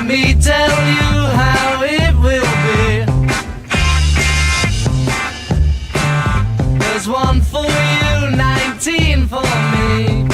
me tell you how it will be. There's one for you, 19 for me.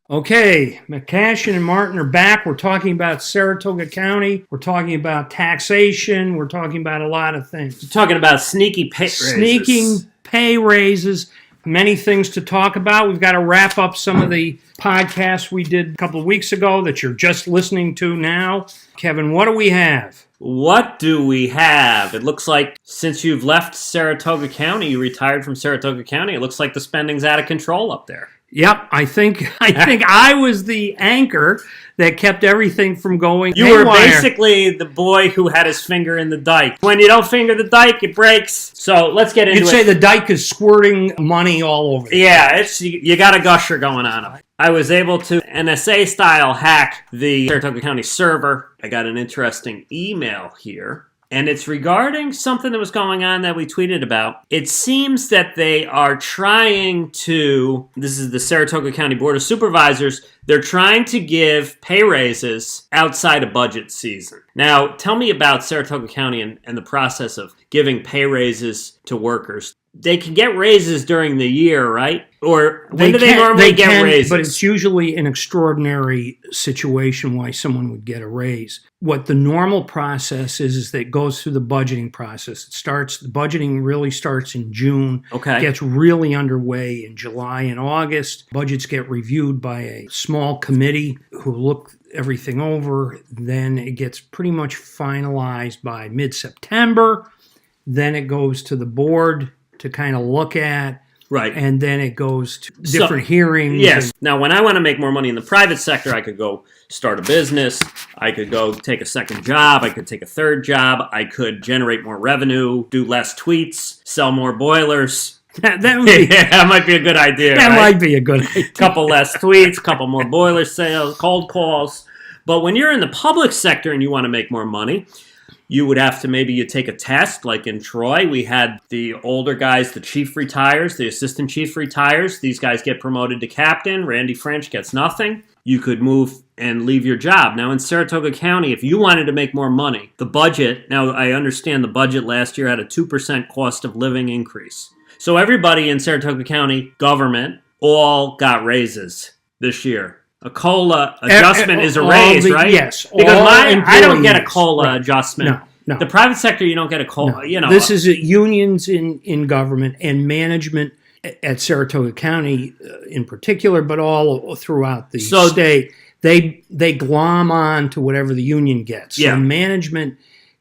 Okay, McCashion and Martin are back. We're talking about Saratoga County. We're talking about taxation. We're talking about a lot of things. We're talking about sneaky pay raises. Sneaking pay raises. Many things to talk about. We've got to wrap up some of the podcasts we did a couple of weeks ago that you're just listening to now. Kevin, what do we have? What do we have? It looks like since you've left Saratoga County, you retired from Saratoga County, it looks like the spending's out of control up there. Yep, I think I was the anchor that kept everything from going You haywire. were basically the boy who had his finger in the dike. When you don't finger the dike, it breaks. So let's get into it. You'd say the dike is squirting money all over. Yeah, you got a gusher going on. I was able to NSA-style hack the Saratoga County server. I got an interesting email here. And it's regarding something that was going on that we tweeted about. It seems that they are trying to, this is the Saratoga County Board of Supervisors, they're trying to give pay raises outside of budget season. Now, tell me about Saratoga County and the process of giving pay raises to workers. They can get raises during the year, right? Or when do they normally get raises? But it's usually an extraordinary situation why someone would get a raise. What the normal process is that it goes through the budgeting process. The budgeting really starts in June. Okay. Gets really underway in July and August. Budgets get reviewed by a small committee who look everything over. Then it gets pretty much finalized by mid-September. Then it goes to the board to kind of look at. Right. And then it goes to different hearings. Yes. Now, when I want to make more money in the private sector, I could go start a business. I could go take a second job. I could take a third job. I could generate more revenue, do less tweets, sell more boilers. That would be, that might be a good idea. That right? might be a good idea. Couple less tweets, couple more boiler sales, cold calls. But when you're in the public sector and you want to make more money, you would have to you take a test, like in Troy. We had the older guys, the chief retires, the assistant chief retires. These guys get promoted to captain. Randy French gets nothing. You could move and leave your job. Now in Saratoga County, if you wanted to make more money, the budget, now I understand the budget last year had a 2% cost of living increase. So everybody in Saratoga County government all got raises this year. A COLA adjustment is a raise, right? Yes. Because I don't get a COLA adjustment. No. The private sector, you don't get a COLA. No. This is unions in government and management at Saratoga County in particular, but all throughout the state. They glom on to whatever the union gets. So management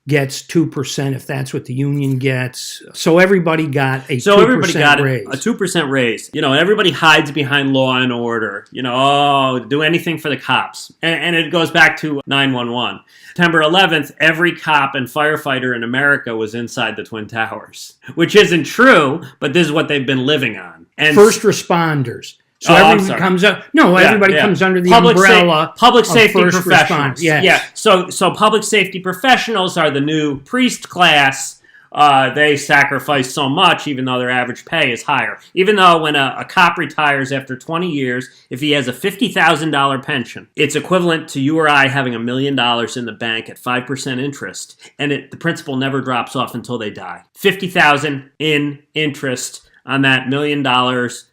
gets 2% if that's what the union gets. So everybody got a 2% raise. A 2% raise. Everybody hides behind law and order. Do anything for the cops. And it goes back to 911. September 11th, every cop and firefighter in America was inside the Twin Towers. Which isn't true, but this is what they've been living on. And first responders. So everybody comes up. No, everybody comes under the umbrella. Public safety of first professionals. Yes. Yeah. So public safety professionals are the new priest class. They sacrifice so much, even though their average pay is higher. Even though when a cop retires after 20 years, if he has a $50,000 pension, it's equivalent to you or I having $1 million in the bank at 5% interest, and the principal never drops off until they die. $50,000 in interest on that $1 million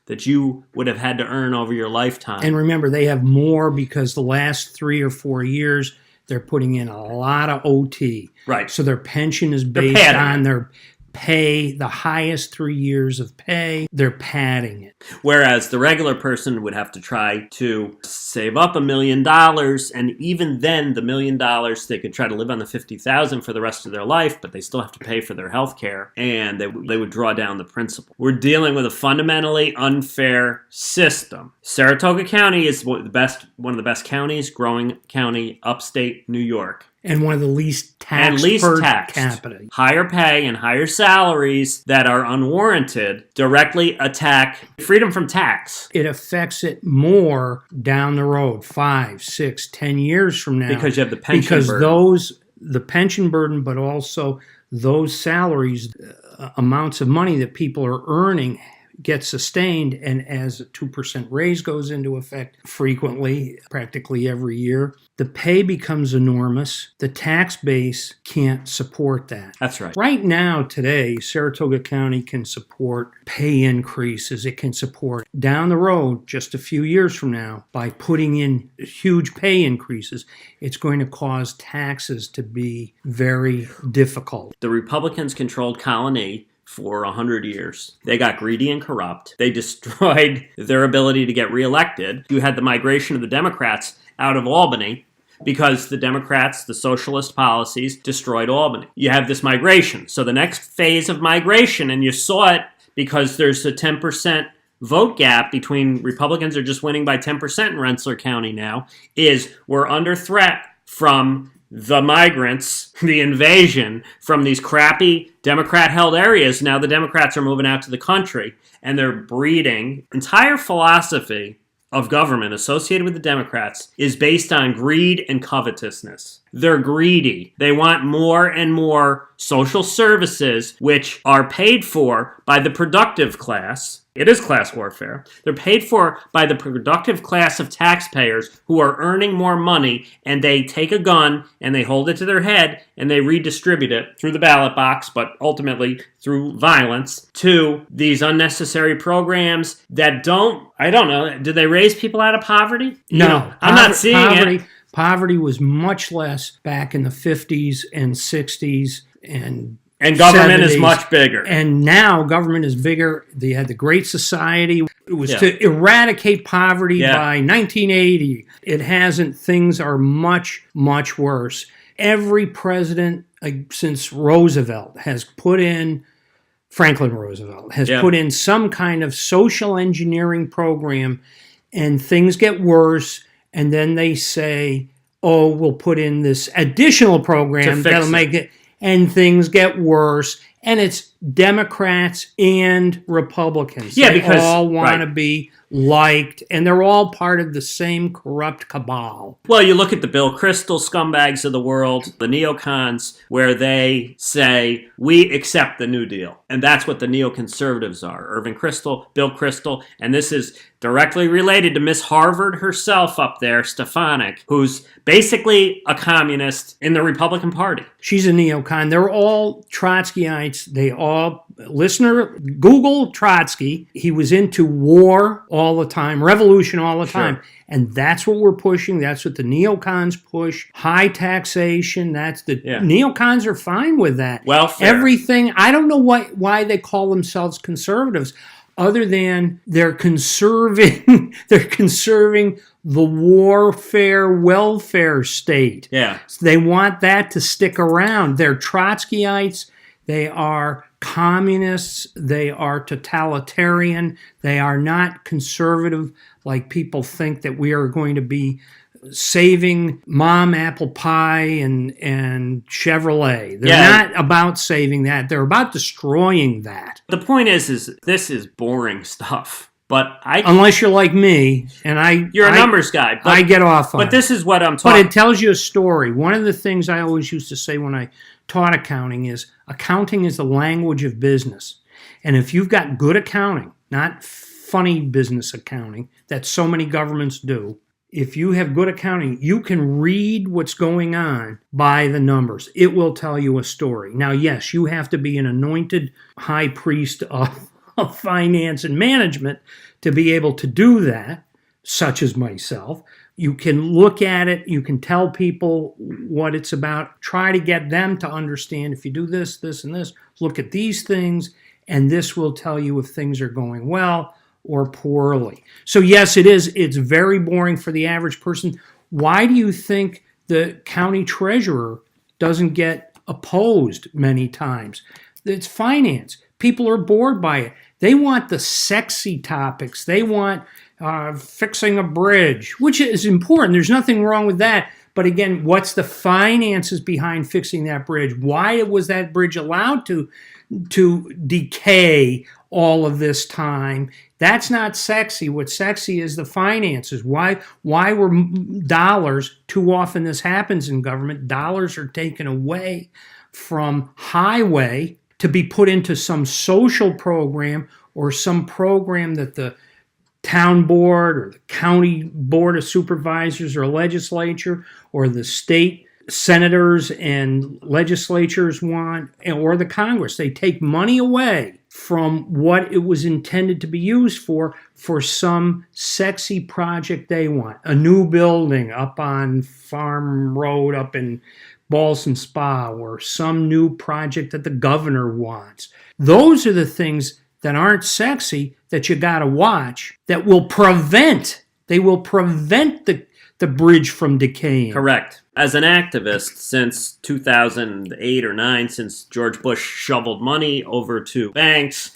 that you would have had to earn over your lifetime. And remember, they have more because the last 3 or 4 years, they're putting in a lot of OT. Right. So their pension is based on their pay, the highest 3 years of pay. They're padding it. Whereas the regular person would have to try to save up $1 million, and even then, the $1 million, they could try to live on the $50,000 for the rest of their life, but they still have to pay for their health care, and they would draw down the principal. We're dealing with a fundamentally unfair system. Saratoga County is one of the best counties, growing county, upstate New York. And one of the least taxed per capita. Higher pay and higher salaries that are unwarranted directly attack freedom from tax. It affects it more down the road, 5, 6, 10 years from now. Because you have the pension burden. Because the pension burden, but also those salaries, amounts of money that people are earning, gets sustained, and as a 2% raise goes into effect frequently, practically every year, the pay becomes enormous. The tax base can't support that. That's right. Right now, today, Saratoga County can support pay increases. It can support down the road, just a few years from now, by putting in huge pay increases, it's going to cause taxes to be very difficult. The Republicans controlled Colony for 100 years. They got greedy and corrupt. They destroyed their ability to get reelected. You had the migration of the Democrats out of Albany because the Democrats, the socialist policies, destroyed Albany. You have this migration. So the next phase of migration, and you saw it because there's a 10% vote gap between Republicans are just winning by 10% in Rensselaer County now, is we're under threat from the migrants, the invasion from these crappy Democrat-held areas. Now the Democrats are moving out to the country, and they're breeding. Entire philosophy of government associated with the Democrats is based on greed and covetousness. They're greedy. They want more and more social services, which are paid for by the productive class. It is class warfare. They're paid for by the productive class of taxpayers who are earning more money, and they take a gun and they hold it to their head and they redistribute it through the ballot box, but ultimately through violence, to these unnecessary programs that do they raise people out of poverty? No. I'm not seeing it. Poverty was much less back in the 50s and 60s and government 70s. Is much bigger. And now government is bigger. They had the Great Society. It was to eradicate poverty by 1980. It hasn't. Things are much, much worse. Every president since Roosevelt has put in, Franklin Roosevelt, has put in some kind of social engineering program, and things get worse. And then they say, oh, we'll put in this additional program that'll make it, and things get worse. And it's Democrats and Republicans. They all want to be liked, and they're all part of the same corrupt cabal. Well, you look at the Bill Kristol scumbags of the world, the neocons, where they say, we accept the New Deal. And that's what the neoconservatives are. Irving Kristol, Bill Kristol, and this is directly related to Miss Harvard herself up there, Stefanik, who's basically a communist in the Republican Party. She's a neocon. They're all Trotskyites. They all, Google Trotsky. He was into war all the time, revolution all the time. And that's what we're pushing. That's what the neocons push. High taxation. Neocons are fine with that. Welfare. Everything. I don't know why they call themselves conservatives, other than they're conserving the warfare welfare state. Yeah. So they want that to stick around. They're Trotskyites. They are communists. They are totalitarian. They are not conservative like people think that we are going to be saving mom apple pie and Chevrolet. They're not about saving that. They're about destroying that. The point is this is boring stuff. But unless you're like me, and you're a numbers guy. But, I get off on it. But this is what I'm talking. But it tells you a story. One of the things I always used to say when I taught accounting is the language of business. And if you've got good accounting, not funny business accounting that so many governments do, if you have good accounting, you can read what's going on by the numbers. It will tell you a story. Now, yes, you have to be an anointed high priest of finance and management to be able to do that, such as myself. You can look at it. You can tell people what it's about. Try to get them to understand, if you do this, this, and this, look at these things, and this will tell you if things are going well or poorly. So yes, it is. It's very boring for the average person. Why do you think the county treasurer doesn't get opposed many times? It's finance. People are bored by it. They want the sexy topics. They want fixing a bridge, which is important. There's nothing wrong with that. But again, what's the finances behind fixing that bridge? Why was that bridge allowed to decay all of this time? That's not sexy. What's sexy is the finances. Why were dollars, too often this happens in government, dollars are taken away from highway to be put into some social program or some program that the town board or the county board of supervisors or legislature or the state senators and legislatures want, or the Congress. They take money away from what it was intended to be used for some sexy project they want. A new building up on Farm Road up in Ballston Spa, or some new project that the governor wants. Those are the things that aren't sexy that you got to watch, that will prevent the bridge from decaying. Correct. As an activist, since 2008 or 9, since George Bush shoveled money over to banks,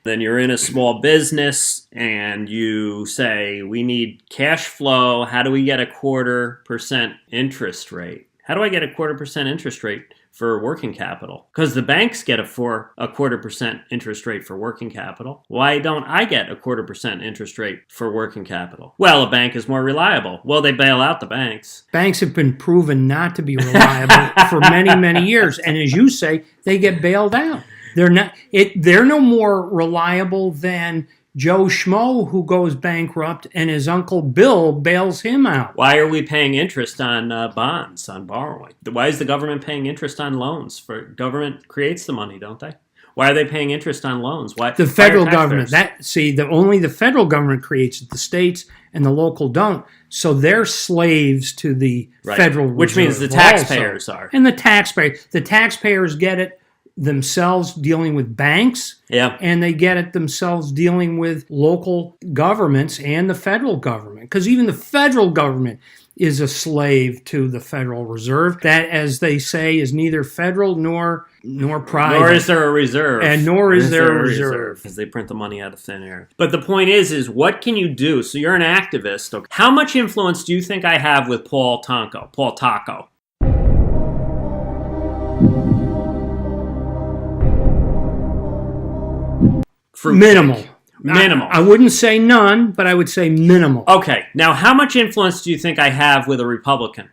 then you're in a small business and you say, we need cash flow. How do we get a 0.25% interest rate? How do I get a 0.25% interest rate for working capital? Because the banks get a 0.25% interest rate for working capital. Why don't I get a 0.25% interest rate for working capital? Well, a bank is more reliable. Well, they bail out the banks. Banks have been proven not to be reliable for many, many years. And as you say, they get bailed out. They're no more reliable than Joe Schmo, who goes bankrupt, and his Uncle Bill bails him out. Why are we paying interest on bonds, on borrowing? Why is the government paying interest on loans? Government creates the money, don't they? Why are they paying interest on loans? Why the federal why government? Only the federal government creates it. The states and the local don't. So they're slaves to the federal reserve. Which means the taxpayers are. And the taxpayers get it themselves dealing with banks, and they get it themselves dealing with local governments and the federal government, because even the federal government is a slave to the Federal Reserve. That, as they say, is neither federal nor private. Nor is there a reserve. And nor is there a reserve. Because they print the money out of thin air. But the point is what can you do? So you're an activist. Okay. How much influence do you think I have with Paul Taco? Minimal. I wouldn't say none, but I would say minimal. Okay. Now, how much influence do you think I have with a Republican?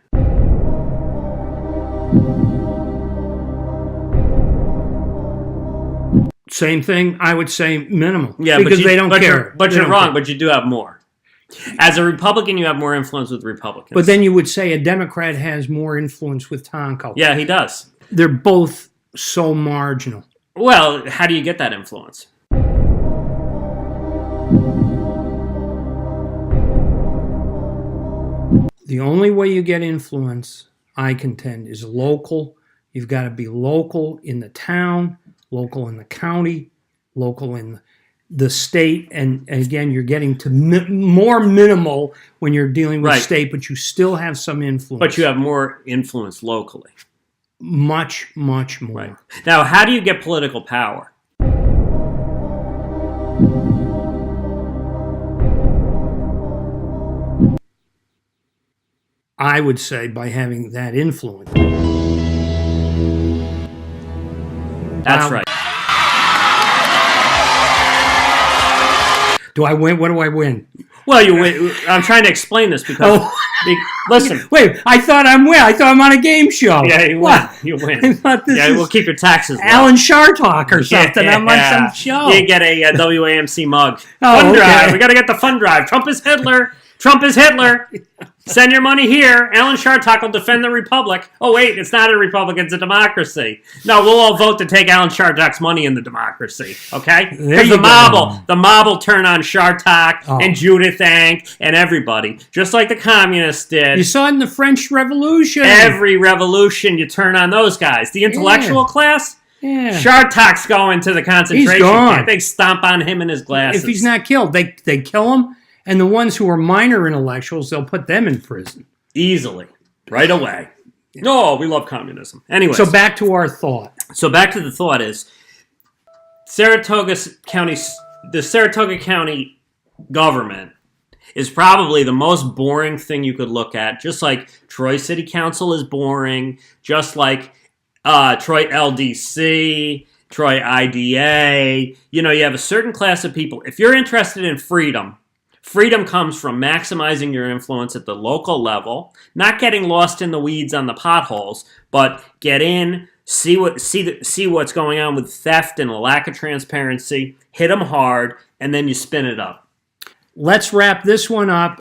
Same thing. I would say minimal. Yeah, because they don't care. But you're wrong. But you do have more. As a Republican, you have more influence with Republicans. But then you would say a Democrat has more influence with Tonko. Yeah, he does. They're both so marginal. Well, how do you get that influence? The only way you get influence, I contend, is local. You've got to be local in the town, local in the county, local in the state. And again, you're getting to more minimal when you're dealing with state, but you still have some influence. But you have more influence locally. Much, much more. Right. Now, how do you get political power? I would say by having that influence. That's right. Do I win? What do I win? Well, you win. I'm trying to explain this because... Listen. Wait, I thought I'm on a game show. Yeah, you win. What? You win. I thought this we'll keep your taxes low. Alan Shartalk or something. I'm on some show. You get a WAMC mug. Oh, fund okay. drive. We got to get the fund drive. Trump is Hitler. Send your money here. Alan Shartalk will defend the republic. Oh, wait, it's not a republic. It's a democracy. No, we'll all vote to take Alan Shartalk's money in the democracy. Okay? Because the mob will turn on Shartalk and Judith Ank and everybody. Just like the communists did. You saw it in the French Revolution. Every revolution, you turn on those guys. The intellectual class... Yeah. Shartalk's going to the concentration camp. They stomp on him and his glasses. If he's not killed, they kill him. And the ones who are minor intellectuals, they'll put them in prison. Easily. Right away. No, we love communism. Anyway. So back to our thought. So back to the thought is, the Saratoga County government is probably the most boring thing you could look at. Just like Troy City Council is boring. Just like Troy LDC, Troy IDA. You know, you have a certain class of people. If you're interested in freedom comes from maximizing your influence at the local level, not getting lost in the weeds on the potholes, but get in see what's going on with theft and a lack of transparency, hit them hard, and then you spin it up. Let's wrap this one up.